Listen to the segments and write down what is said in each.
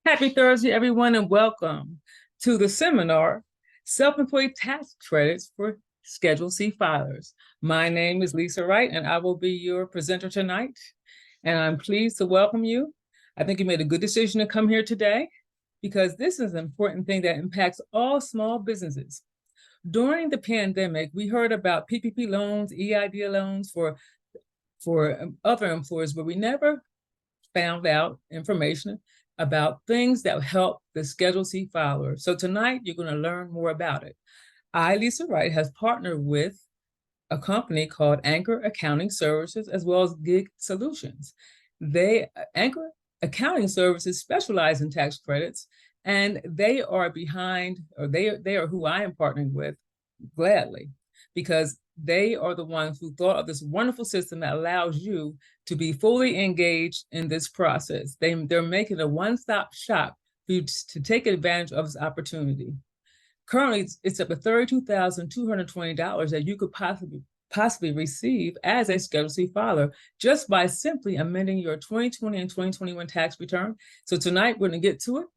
Happy Thursday, everyone, and welcome to the seminar, Self-Employed Tax Credits for Schedule C filers. My name is Lisa Wright, and I will be your presenter tonight. And I'm pleased to welcome you. I think you made a good decision to come here today because this is an important thing that impacts all small businesses. During the pandemic, we heard about PPP loans, EID loans for other employers, but we never found out information about things that help the Schedule C filer. So tonight, you're going to learn more about it. I, Lisa Wright, has partnered with a company called Anchor Accounting Services, as well as Gig Solutions. Anchor Accounting Services specialize in tax credits, and they are behind, or they are who I am partnering with gladly, because they are the ones who thought of this wonderful system that allows you to be fully engaged in this process. They're making a one-stop shop for you to take advantage of this opportunity. Currently, it's up to $32,220 that you could possibly receive as a Schedule C filer just by simply amending your 2020 and 2021 tax return. So tonight, we're going to get to it,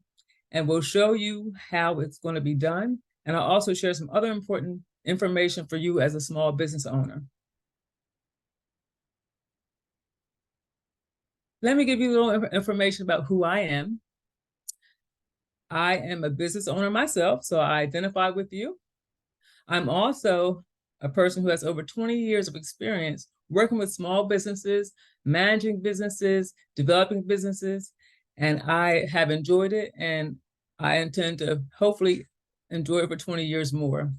and we'll show you how it's going to be done. And I'll also share some other important information for you as a small business owner. Let me give you a little information about who I am. I am a business owner myself, so I identify with you. I'm also a person who has over 20 years of experience working with small businesses, managing businesses, developing businesses, and I have enjoyed it, and I intend to hopefully enjoy it for 20 years more.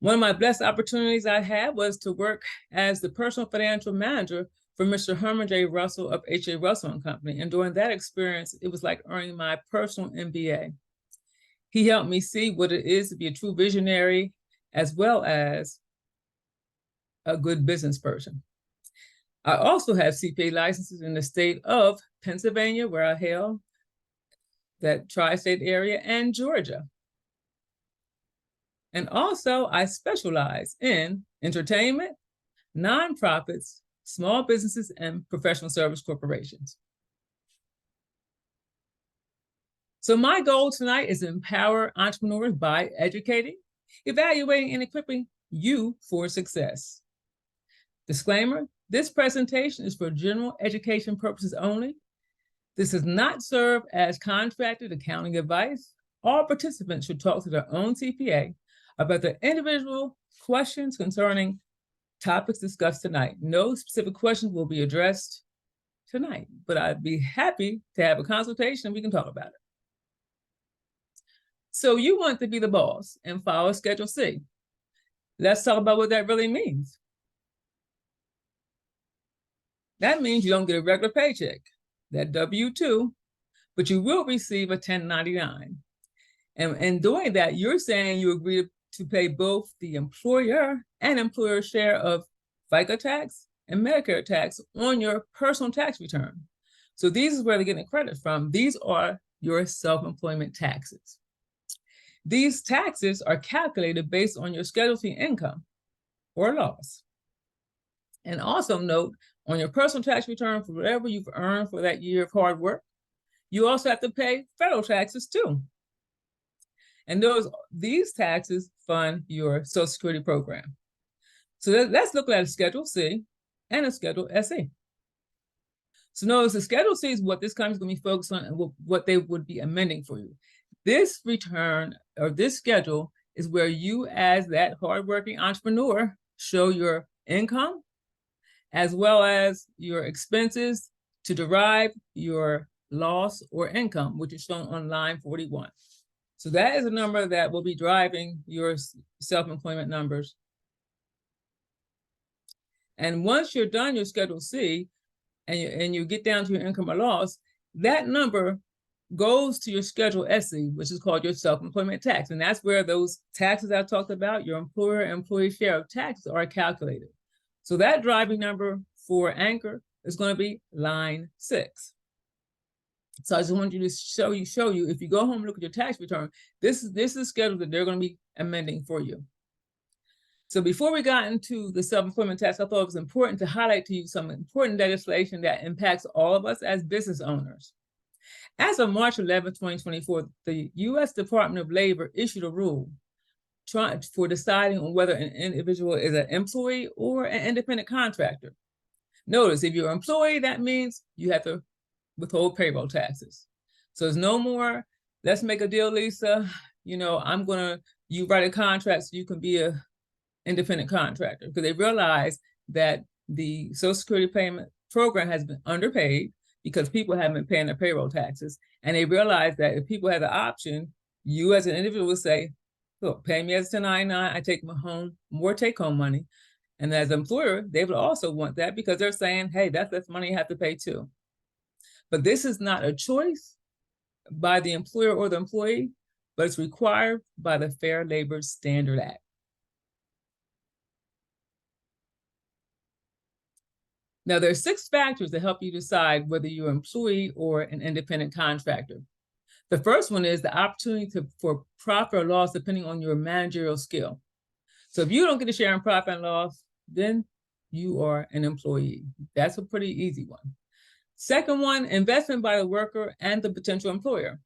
One of my best opportunities I had was to work as the personal financial manager for Mr. Herman J. Russell of H.A. Russell and Company. And during that experience, it was like earning my personal MBA. He helped me see what it is to be a true visionary, as well as a good business person. I also have CPA licenses in the state of Pennsylvania, where I hail, that tri-state area, and Georgia. And also, I specialize in entertainment, nonprofits, small businesses, and professional service corporations. So my goal tonight is to empower entrepreneurs by educating, evaluating, and equipping you for success. Disclaimer, this presentation is for general education purposes only. This does not serve as contracted accounting advice. All participants should talk to their own CPA about the individual questions concerning topics discussed tonight. No specific questions will be addressed tonight, but I'd be happy to have a consultation and we can talk about it. So you want to be the boss and follow Schedule C. Let's talk about what that really means. That means you don't get a regular paycheck, that W-2, but you will receive a 1099. And in doing that, you're saying you agree to pay both the employer and employer share of FICA tax and Medicare tax on your personal tax return. So these is where they're getting credit from. These are your self-employment taxes. These taxes are calculated based on your Schedule C income or loss. And also note, on your personal tax return for whatever you've earned for that year of hard work, you also have to pay federal taxes too. And these taxes fund your Social Security program. So let's look at a Schedule C and a Schedule SE. So notice the Schedule C is what this company is going to be focused on and what they would be amending for you. This return or this schedule is where you, as that hardworking entrepreneur, show your income as well as your expenses to derive your loss or income, which is shown on line 41. So that is a number that will be driving your self-employment numbers. And once you're done your Schedule C and you get down to your income or loss, that number goes to your Schedule SE, which is called your self-employment tax. And that's where those taxes I talked about, your employer-employee share of taxes, are calculated. So that driving number for Anchor is going to be line 6. So I just wanted you to show you, if you go home and look at your tax return, this is the schedule that they're going to be amending for you. So before we got into the self-employment tax, I thought it was important to highlight to you some important legislation that impacts all of us as business owners. As of March 11, 2024, the U.S. Department of Labor issued a rule for deciding on whether an individual is an employee or an independent contractor. Notice, if you're an employee, that means you have to withhold payroll taxes. So there's no more, let's make a deal, Lisa. You know, you write a contract so you can be an independent contractor, because they realize that the Social Security payment program has been underpaid because people haven't been paying their payroll taxes. And they realize that if people have the option, you as an individual will say, look, pay me as a 1099, I take more take-home money. And as an employer, they would also want that because they're saying, hey, that's less money you have to pay too. But this is not a choice by the employer or the employee, but it's required by the Fair Labor Standard Act. Now, there are 6 factors that help you decide whether you're an employee or an independent contractor. The first one is the opportunity for profit or loss depending on your managerial skill. So if you don't get a share in profit and loss, then you are an employee. That's a pretty easy one. Second one, investment by the worker and the potential employer.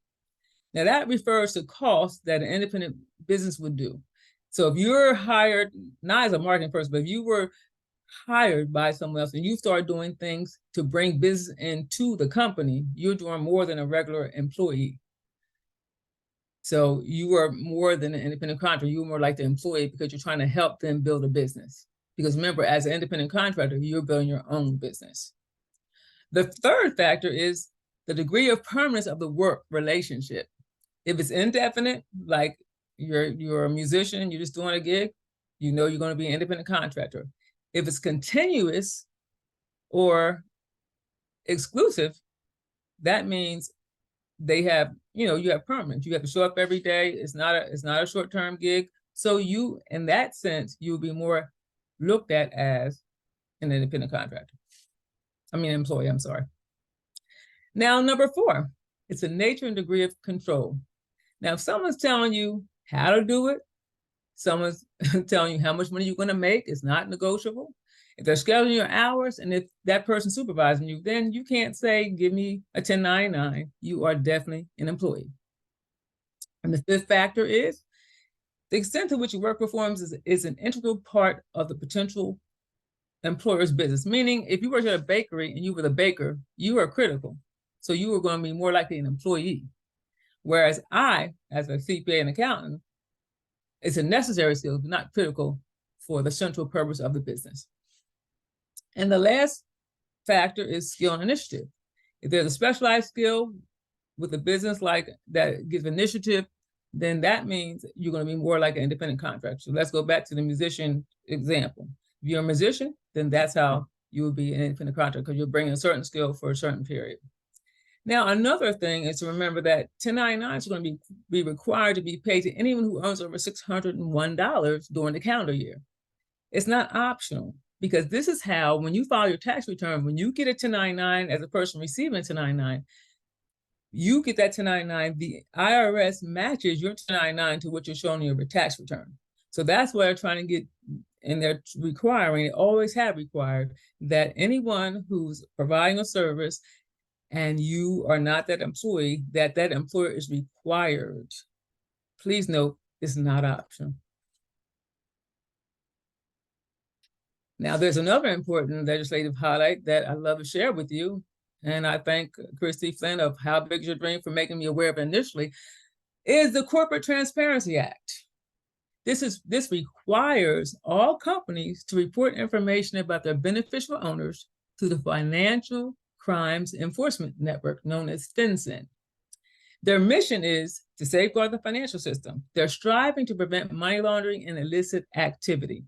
Now that refers to costs that an independent business would do. So if you're hired, not as a marketing person, but if you were hired by someone else and you start doing things to bring business into the company, you're doing more than a regular employee. So you are more than an independent contractor. You're more like the employee because you're trying to help them build a business. Because remember, as an independent contractor, you're building your own business. The third factor is the degree of permanence of the work relationship. If it's indefinite, like you're a musician, you're just doing a gig, you know you're going to be an independent contractor. If it's continuous or exclusive, that means they have, you have permanence. You have to show up every day. It's not a short-term gig. So you, in that sense, you'll be more looked at as an independent contractor. Employee, I'm sorry. Now, number 4, it's the nature and degree of control. Now, if someone's telling you how to do it, someone's telling you how much money you're going to make, it's not negotiable. If they're scheduling your hours and if that person's supervising you, then you can't say, give me a 1099. You are definitely an employee. And the 5th factor is the extent to which your work performs is an integral part of the potential employer's business. Meaning, if you work at a bakery and you were the baker, you are critical. So you are going to be more likely an employee. Whereas I, as a CPA and accountant, it's a necessary skill, but not critical for the central purpose of the business. And the last factor is skill and initiative. If there's a specialized skill with a business like that gives initiative, then that means you're going to be more like an independent contractor. So let's go back to the musician example. If you're a musician, then that's how you would be an independent contractor, because you're bringing a certain skill for a certain period. Now, another thing is to remember that 1099s are going to be required to be paid to anyone who earns over $601 during the calendar year. It's not optional, because this is how, when you file your tax return, when you get a 1099 as a person receiving a 1099, you get that 1099, the IRS matches your 1099 to what you're showing in your tax return. So that's what they're trying to get, and they're requiring, they always have required, that anyone who's providing a service and you are not that employee, that employer is required. Please note, it's not optional. Now, there's another important legislative highlight that I love to share with you, and I thank Christy Flynn of How Big Is Your Dream for making me aware of it initially, is the Corporate Transparency Act. This requires all companies to report information about their beneficial owners to the Financial Crimes Enforcement Network, known as FinCEN. Their mission is to safeguard the financial system. They're striving to prevent money laundering and illicit activity.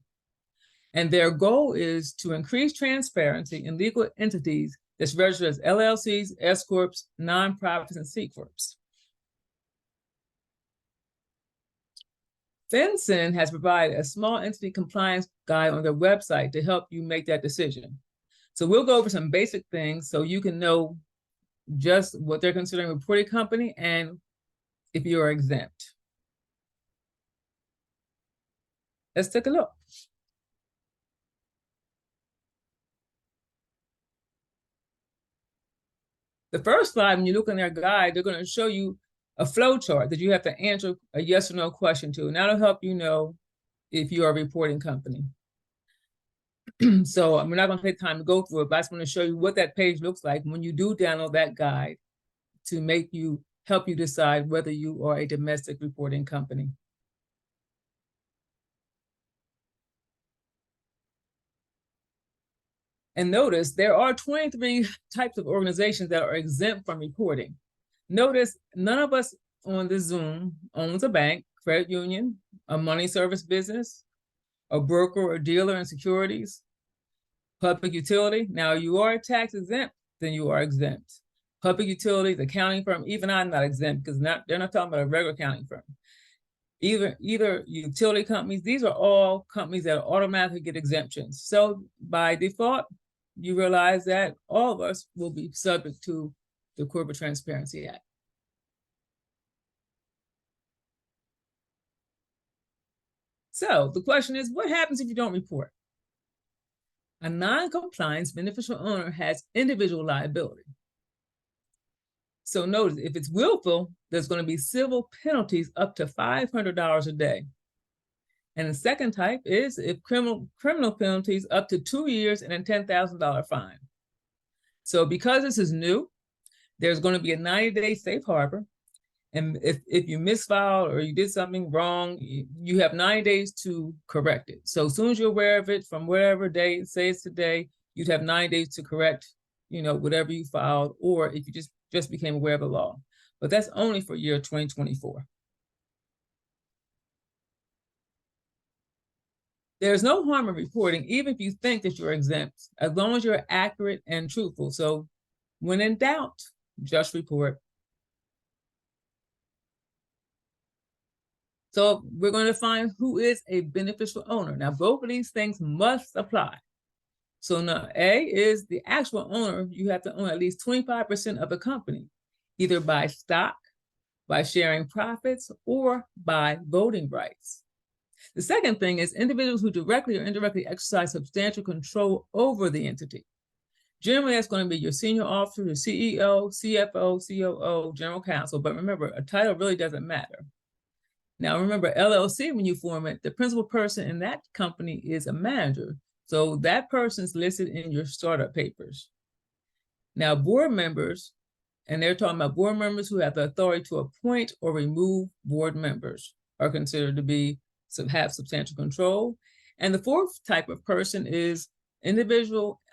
And their goal is to increase transparency in legal entities that's registered as LLCs, S Corps, nonprofits, and C Corps. FinCEN has provided a small entity compliance guide on their website to help you make that decision. So we'll go over some basic things so you can know just what they're considering a reporting company and if you're exempt. Let's take a look. The first slide, when you look in their guide, they're going to show you a flow chart that you have to answer a yes or no question to, and that'll help you know if you are a reporting company. So we're not going to take time to go through it, but I just want to show you what that page looks like when you do download that guide to help you decide whether you are a domestic reporting company. And notice there are 23 types of organizations that are exempt from reporting. Notice none of us on the Zoom owns a bank, credit union, a money service business, a broker or dealer in securities, public utility. Now you are tax exempt, then you are exempt. Public utilities, accounting firm, even I'm not exempt because they're not talking about a regular accounting firm. Either utility companies, these are all companies that automatically get exemptions. So by default, you realize that all of us will be subject to the Corporate Transparency Act. So the question is, what happens if you don't report? A non-compliance beneficial owner has individual liability. So notice, if it's willful, there's going to be civil penalties up to $500 a day. And the second type is if criminal penalties up to 2 years and a $10,000 fine. So because this is new, there's going to be a 90-day safe harbor. And if you misfiled or you did something wrong, you have 90 days to correct it. So as soon as you're aware of it, from whatever day, say it's today, you'd have 90 days to correct, whatever you filed, or if you just became aware of the law. But that's only for year 2024. There's no harm in reporting, even if you think that you're exempt, as long as you're accurate and truthful. So when in doubt, just report. So we're going to find who is a beneficial owner. Now, both of these things must apply. So now A is the actual owner. You have to own at least 25% of the company, either by stock, by sharing profits, or by voting rights. The second thing is individuals who directly or indirectly exercise substantial control over the entity. Generally, that's going to be your senior officer, your CEO, CFO, COO, general counsel. But remember, a title really doesn't matter. Now, remember, LLC, when you form it, the principal person in that company is a manager. So that person's listed in your startup papers. Now, board members, and they're talking about board members who have the authority to appoint or remove board members, are considered to have substantial control. And the fourth type of person is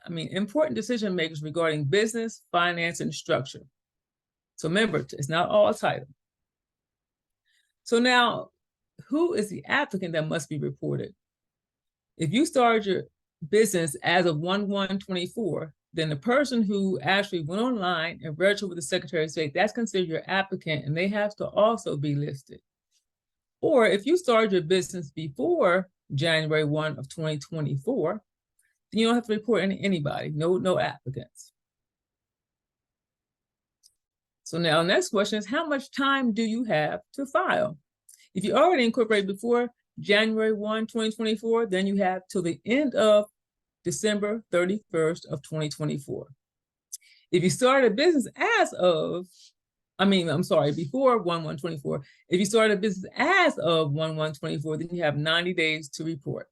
important decision makers regarding business, finance, and structure. So remember, it's not all title. So now, who is the applicant that must be reported? If you started your business as of 1/1/24, then the person who actually went online and registered with the Secretary of State, that's considered your applicant, and they have to also be listed. Or if you started your business before January 1 of 2024, then you don't have to report anybody, no applicants. So now next question is, how much time do you have to file? If you already incorporated before January 1, 2024, then you have till the end of December 31st of 2024. If you started a business before 1/1/24, if you started a business as of 1/1/24, then you have 90 days to report.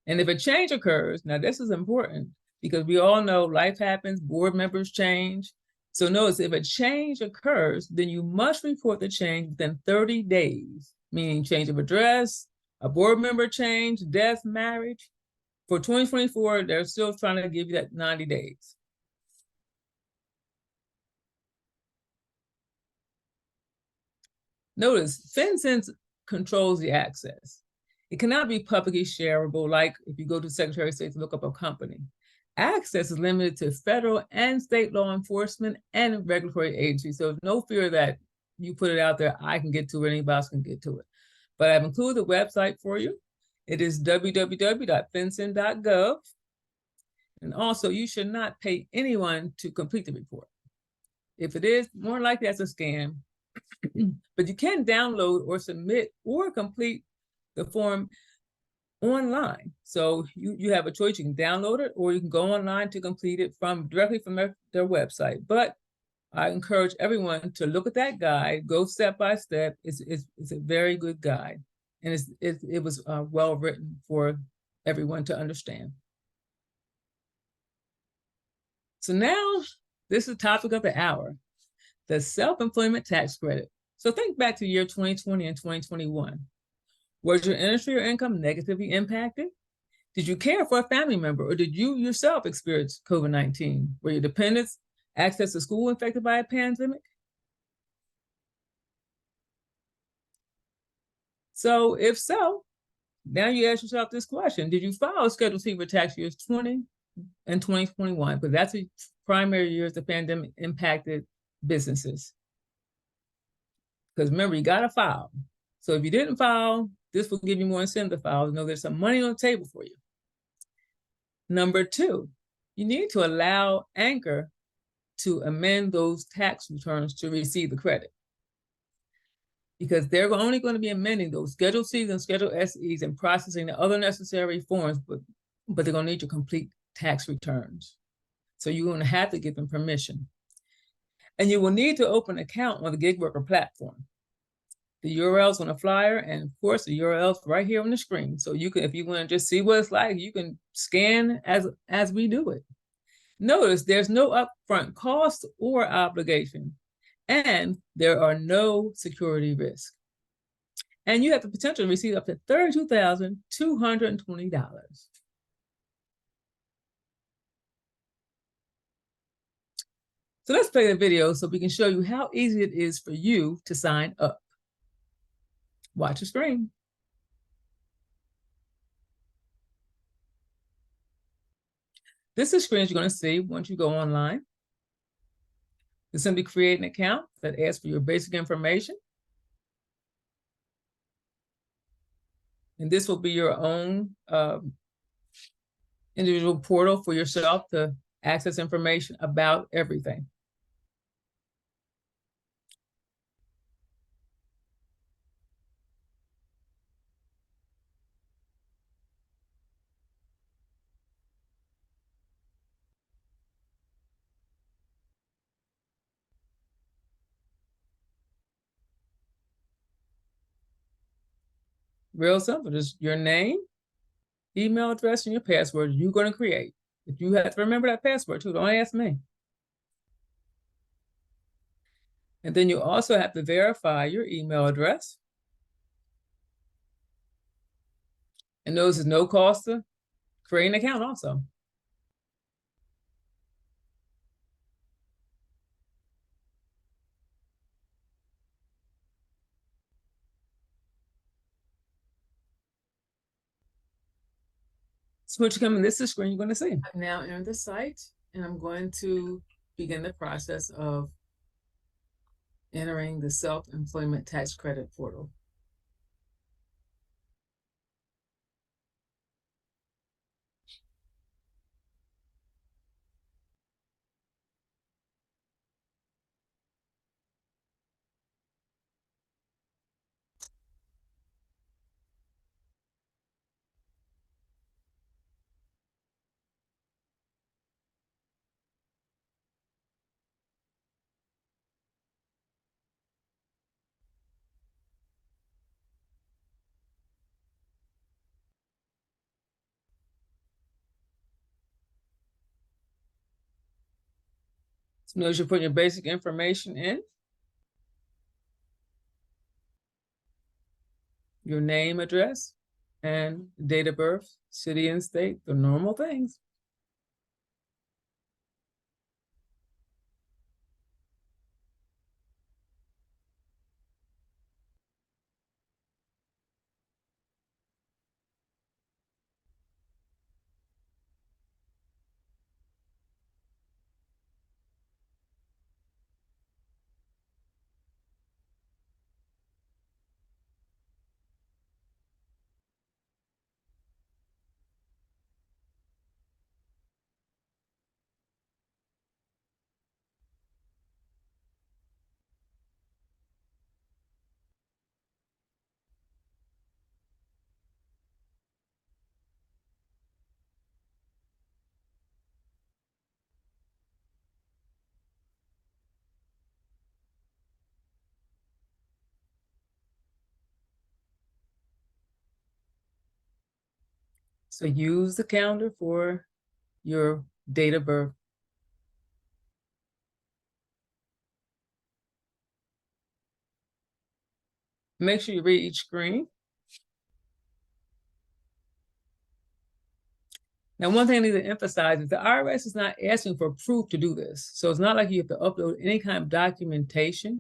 And if a change occurs, now this is important because we all know life happens, board members change. So notice, if a change occurs, then you must report the change within 30 days, meaning change of address, a board member change, death, marriage. For 2024, they're still trying to give you that 90 days. Notice, FinCEN controls the access. It cannot be publicly shareable, like if you go to the Secretary of State to look up a company. Access is limited to federal and state law enforcement and regulatory agencies. So no fear that you put it out there, I can get to it, anybody else can get to it. But I've included the website for you. It is www.fincen.gov. And also, you should not pay anyone to complete the report. If it is, more likely that's a scam. But you can download or submit or complete the form online. So you have a choice. You can download it or you can go online to complete it directly from their website. But I encourage everyone to look at that guide, go step by step. It's a very good guide, and it was well written for everyone to understand. So now, this is the topic of the hour, the self-employment tax credit. So think back to year 2020 and 2021. Was your industry or income negatively impacted? Did you care for a family member, or did you yourself experience COVID-19? Were your dependents access to school infected by a pandemic? So if so, now you ask yourself this question: did you file Schedule C for tax years 20 and 2021? Because that's the primary years the pandemic impacted businesses. Because remember, you got to file. So if you didn't file, this will give you more incentive to file. You know there's some money on the table for you. Number two, you need to allow Anchor to amend those tax returns to receive the credit, because they're only going to be amending those Schedule Cs and Schedule SEs and processing the other necessary forms, but they're going to need your complete tax returns. So you're going to have to give them permission. And you will need to open an account on the gig worker platform. The URL's on the flyer, and of course the URL's right here on the screen. So you can, if you want to just see what it's like, you can scan as we do it. Notice there's no upfront cost or obligation, and there are no security risks. And you have the potential to receive up to $32,220. So let's play the video so we can show you how easy it is for you to sign up. Watch the screen. This is the screen you're going to see once you go online. You simply create an account that asks for your basic information. And this will be your own individual portal for yourself to access information about everything. Real simple, just your name, email address, and your password you're going to create. If you have to remember that password too, don't ask me. And then you also have to verify your email address. And those is no cost to create an account also. So once you come in this is the screen you're going to see. I've now entered the site, and I'm going to begin the process of entering the self-employment tax credit portal. So notice you're putting your basic information in. Your name, address, and date of birth, city and state, the normal things. So use the calendar for your date of birth. Make sure you read each screen. Now, one thing I need to emphasize is the IRS is not asking for proof to do this. So it's not like you have to upload any kind of documentation,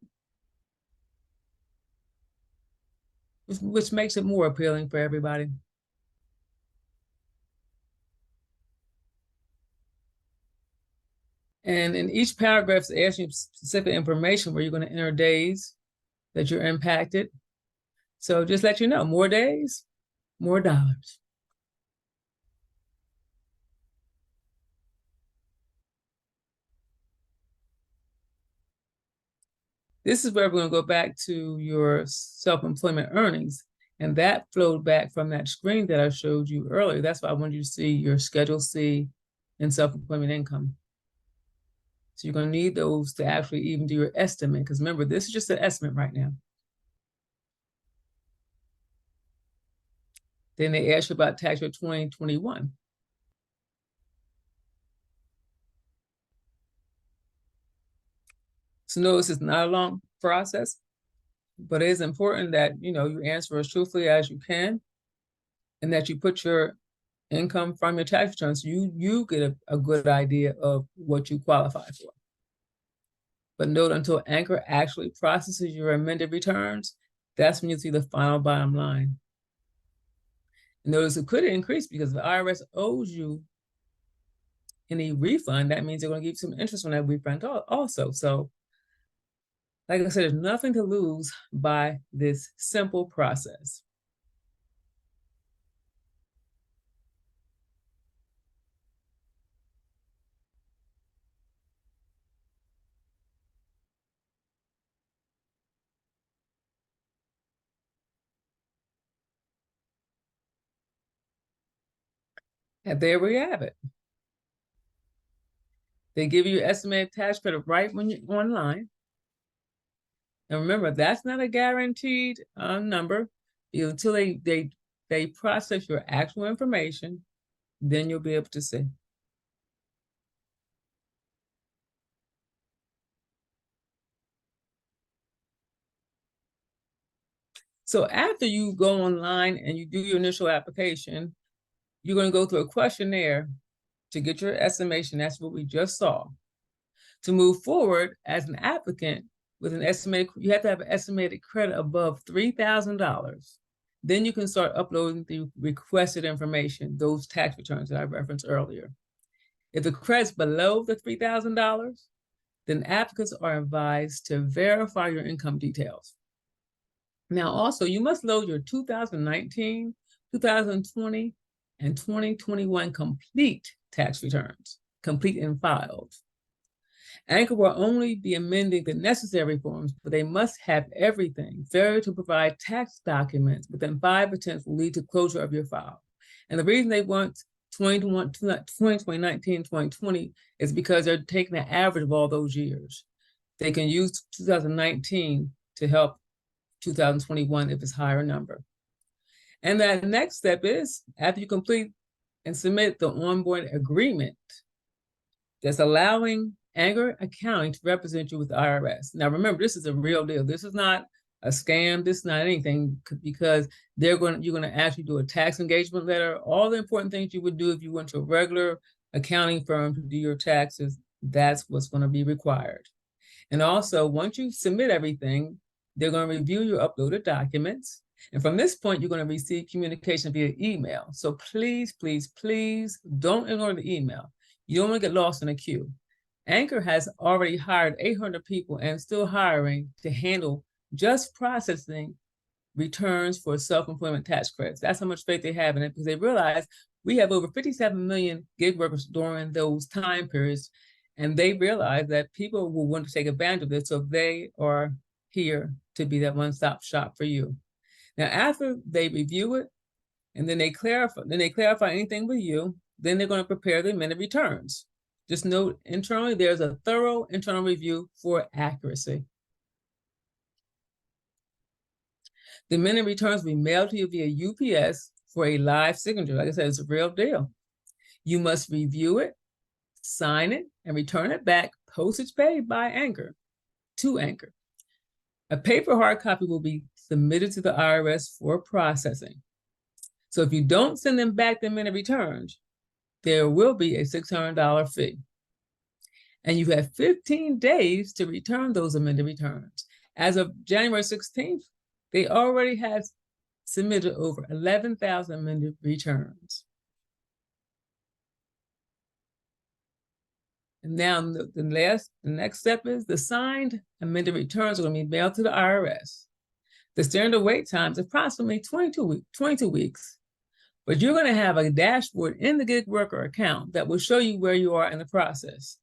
which makes it more appealing for everybody. And in each paragraph, it's asking you specific information where you're going to enter days that you're impacted. So just let you know, more days, more dollars. This is where we're going to go back to your self-employment earnings. And that flowed back from that screen that I showed you earlier. That's why I wanted you to see your Schedule C and self-employment income. So you're going to need those to actually even do your estimate. Because remember, this is just an estimate right now. Then they ask you about tax year 2021. So notice it's not a long process, but it is important that you answer as truthfully as you can, and that you put your income from your tax return so you get a good idea of what you qualify for. But note, until Anchor actually processes your amended returns, that's when you see the final bottom line. And notice it could increase because the IRS owes you any refund. That means they're going to give you some interest on that refund also. So like I said, there's nothing to lose by this simple process. And there we have it. They give you estimated tax credit right when you're online. And remember, that's not a guaranteed number. Until they process your actual information, then you'll be able to see. So after you go online and you do your initial application, you're going to go through a questionnaire to get your estimation. That's what we just saw. To move forward as an applicant with an estimated, you have to have an estimated credit above $3,000. Then you can start uploading the requested information, those tax returns that I referenced earlier. If the credit's below the $3,000, then applicants are advised to verify your income details. Now, also, you must load your 2019, 2020, and 2021 complete tax returns, complete and filed. Anchor will only be amending the necessary forms, but they must have everything. Failure to provide tax documents within 5 attempts will lead to closure of your file. And the reason they want 2019, 2020 is because they're taking the average of all those years. They can use 2019 to help 2021 if it's higher number. And that next step is, after you complete and submit the onboard agreement that's allowing Anchor Accounting to represent you with the IRS. Now, remember, this is a real deal. This is not a scam. This is not anything, because you're going to actually do a tax engagement letter. All the important things you would do if you went to a regular accounting firm to do your taxes, that's what's going to be required. And also, once you submit everything, they're going to review your uploaded documents. And from this point, you're going to receive communication via email. So please, please, please don't ignore the email. You don't want to get lost in a queue. Anchor has already hired 800 people and still hiring to handle just processing returns for self-employment tax credits. That's how much faith they have in it, because they realize we have over 57 million gig workers during those time periods. And they realize that people will want to take advantage of this. So they are here to be that one-stop shop for you. Now, after they review it, and then they clarify anything with you, then they're going to prepare the amended returns. Just note, internally, there's a thorough internal review for accuracy. The amended returns will be mailed to you via UPS for a live signature. Like I said, it's a real deal. You must review it, sign it, and return it back, postage paid by Anchor, to Anchor. A paper hard copy will be submitted to the IRS for processing. So if you don't send them back the minute returned, there will be a $600 fee. And you have 15 days to return those amended returns. As of January 16th, they already have submitted over 11,000 amended returns. And now the next step is the signed amended returns are going to be mailed to the IRS. The standard wait time is approximately 22 weeks, but you're going to have a dashboard in the gig worker account that will show you where you are in the process.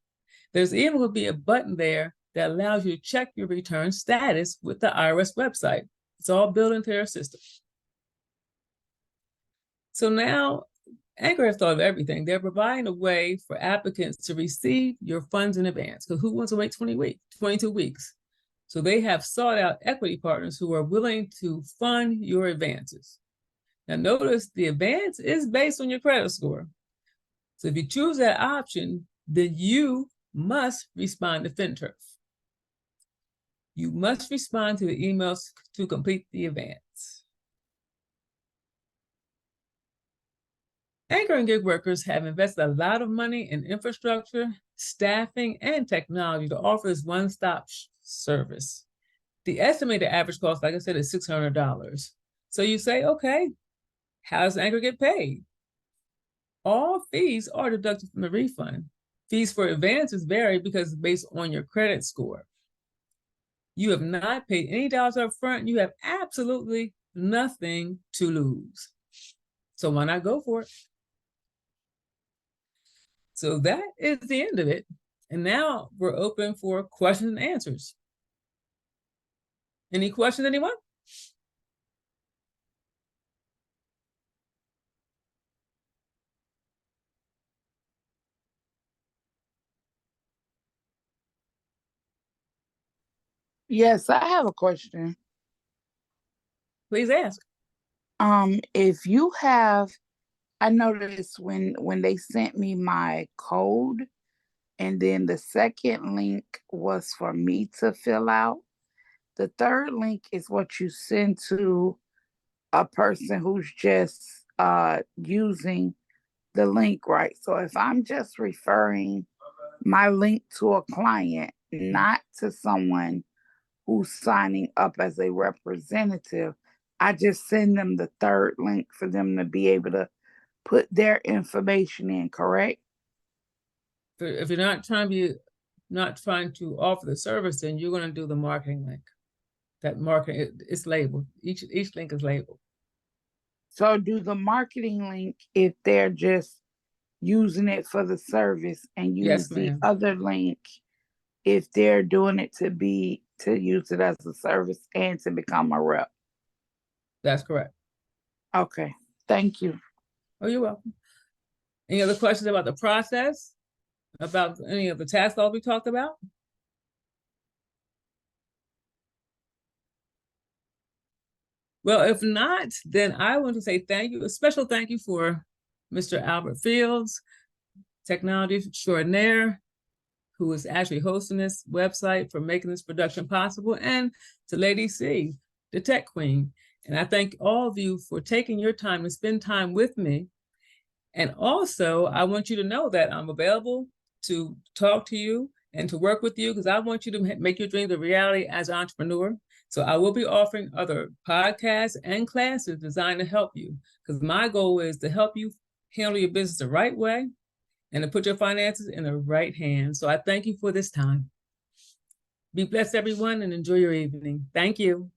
There's even going to be a button there that allows you to check your return status with the IRS website. It's all built into their system. So now Anchor has thought of everything. They're providing a way for applicants to receive your funds in advance, because who wants to wait 22 weeks? So they have sought out equity partners who are willing to fund your advances. Now notice the advance is based on your credit score. So if you choose that option, then you must respond to FinTurf. You must respond to the emails to complete the advance. Anchor and gig workers have invested a lot of money in infrastructure, staffing, and technology to offer this one-stop service. The estimated average cost, like I said, is $600. So you say, okay, how does Anchor get paid? All fees are deducted from the refund. Fees for advances vary because it's based on your credit score. You have not paid any dollars up front. You have absolutely nothing to lose. So why not go for it? So that is the end of it. And now we're open for questions and answers. Any questions, anyone? Yes, I have a question. Please ask. If you have, I noticed when they sent me my code, and then the second link was for me to fill out. The third link is what you send to a person who's just using the link, right? So if I'm just referring my link to a client, not to someone who's signing up as a representative, I just send them the third link for them to be able to put their information in, correct? If you're not trying to offer the service, then you're going to do the marketing link. That marketing, it's labeled. Each link is labeled. So do the marketing link if they're just using it for the service, and use the other link if they're doing it to use it as a service and to become a rep. That's correct. Okay, thank you. Oh, you're welcome. Any other questions about the process? About any of the tax laws we talked about? Well, if not, then I want to say thank you. A special thank you for Mr. Albert Fields, technology extraordinaire, who is actually hosting this website, for making this production possible, and to Lady C, the tech queen. And I thank all of you for taking your time to spend time with me. And also, I want you to know that I'm available to talk to you and to work with you, because I want you to make your dreams a reality as an entrepreneur. So I will be offering other podcasts and classes designed to help you, because my goal is to help you handle your business the right way and to put your finances in the right hands. So I thank you for this time. Be blessed, everyone, and enjoy your evening. Thank you.